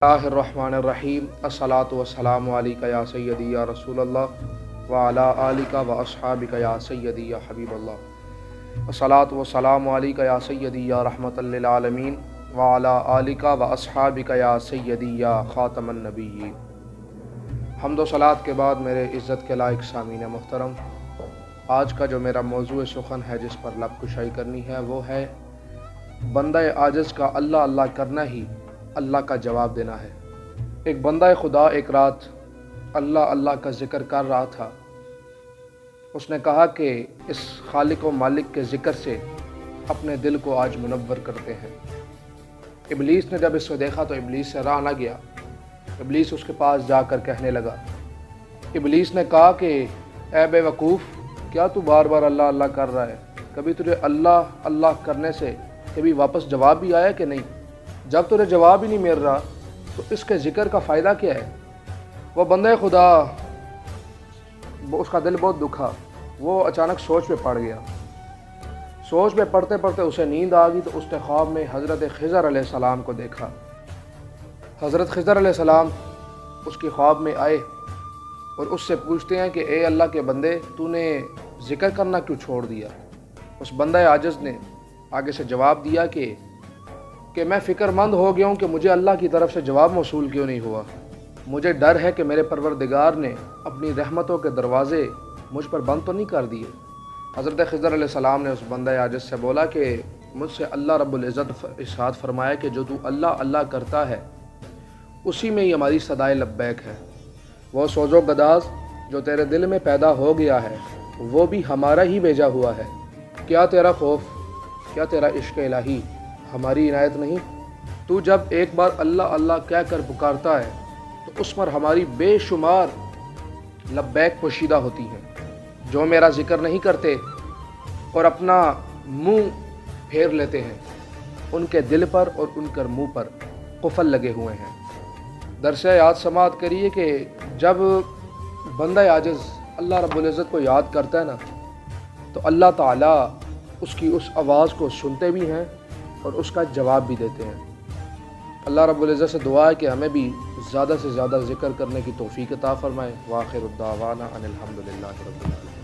Bismillahirrahmanirrahim. As-salatu was-salamu alayka ya sayyidi ya Rasulullah wa ala alika wa ashabika ya sayyidi ya Habiballah. As-salatu was-salamu alayka ya sayyidi ya rahmatan lil alamin wa ala alika wa ashabika ya sayyidi ya khataman nabiyyin. حمد و صلات کے بعد میرے عزت کے لائق سامعین محترم، آج کا جو میرا موضوع سخن ہے جس پر لب کشائی کرنی ہے وہ ہے بندہ عاجز کا اللہ اللہ کرنا ہی اللہ کا جواب دینا ہے۔ ایک بندہ خدا ایک رات اللہ اللہ کا ذکر کر رہا تھا۔ اس نے کہا کہ اس خالق و مالک کے ذکر سے اپنے دل کو آج منور کرتے ہیں۔ ابلیس نے جب اس کو دیکھا تو ابلیس سے راہ نہ گیا۔ ابلیس اس کے پاس جا کر کہنے لگا، ابلیس نے کہا کہ اے بے وقوف، کیا تو بار بار اللہ اللہ کر رہا ہے؟ کبھی تجھے اللہ اللہ کرنے سے کبھی واپس جواب بھی آیا کہ نہیں؟ جب تجھے جواب ہی نہیں مل رہا تو اس کے ذکر کا فائدہ کیا ہے؟ وہ بندہ خدا، اس کا دل بہت دکھا، وہ اچانک سوچ پہ پڑ گیا۔ سوچ پہ پڑھتے پڑھتے اسے نیند آ گئی تو اس نے خواب میں حضرت خضر علیہ السلام کو دیکھا۔ حضرت خضر علیہ السلام اس کی خواب میں آئے اور اس سے پوچھتے ہیں کہ اے اللہ کے بندے، تو نے ذکر کرنا کیوں چھوڑ دیا؟ اس بندہ عاجز نے آگے سے جواب دیا کہ میں فکر مند ہو گیا ہوں کہ مجھے اللہ کی طرف سے جواب موصول کیوں نہیں ہوا۔ مجھے ڈر ہے کہ میرے پروردگار نے اپنی رحمتوں کے دروازے مجھ پر بند تو نہیں کر دیے۔ حضرت خضر علیہ السلام نے اس بندہ عاجز سے بولا کہ مجھ سے اللہ رب العزت ارشاد فرمایا کہ جو تو اللہ اللہ کرتا ہے اسی میں ہی ہماری صدائے لبیک ہے۔ وہ سوز و گداز جو تیرے دل میں پیدا ہو گیا ہے وہ بھی ہمارا ہی بھیجا ہوا ہے۔ کیا تیرا خوف، کیا تیرا عشق الہی ہماری عنایت نہیں؟ تو جب ایک بار اللہ اللہ کہہ کر پکارتا ہے تو اس پر ہماری بے شمار لبیک پوشیدہ ہوتی ہیں۔ جو میرا ذکر نہیں کرتے اور اپنا منہ پھیر لیتے ہیں ان کے دل پر اور ان کے منہ پر قفل لگے ہوئے ہیں۔ درس یاد سماعت کریے کہ جب بندہ عاجز اللہ رب العزت کو یاد کرتا ہے نا تو اللہ تعالیٰ اس کی اس آواز کو سنتے بھی ہیں اور اس کا جواب بھی دیتے ہیں۔ اللہ رب العزت سے دعا ہے کہ ہمیں بھی زیادہ سے زیادہ ذکر کرنے کی توفیق عطا فرمائے۔ وآخر الدعوانا ان الحمدللہ رب العالمین۔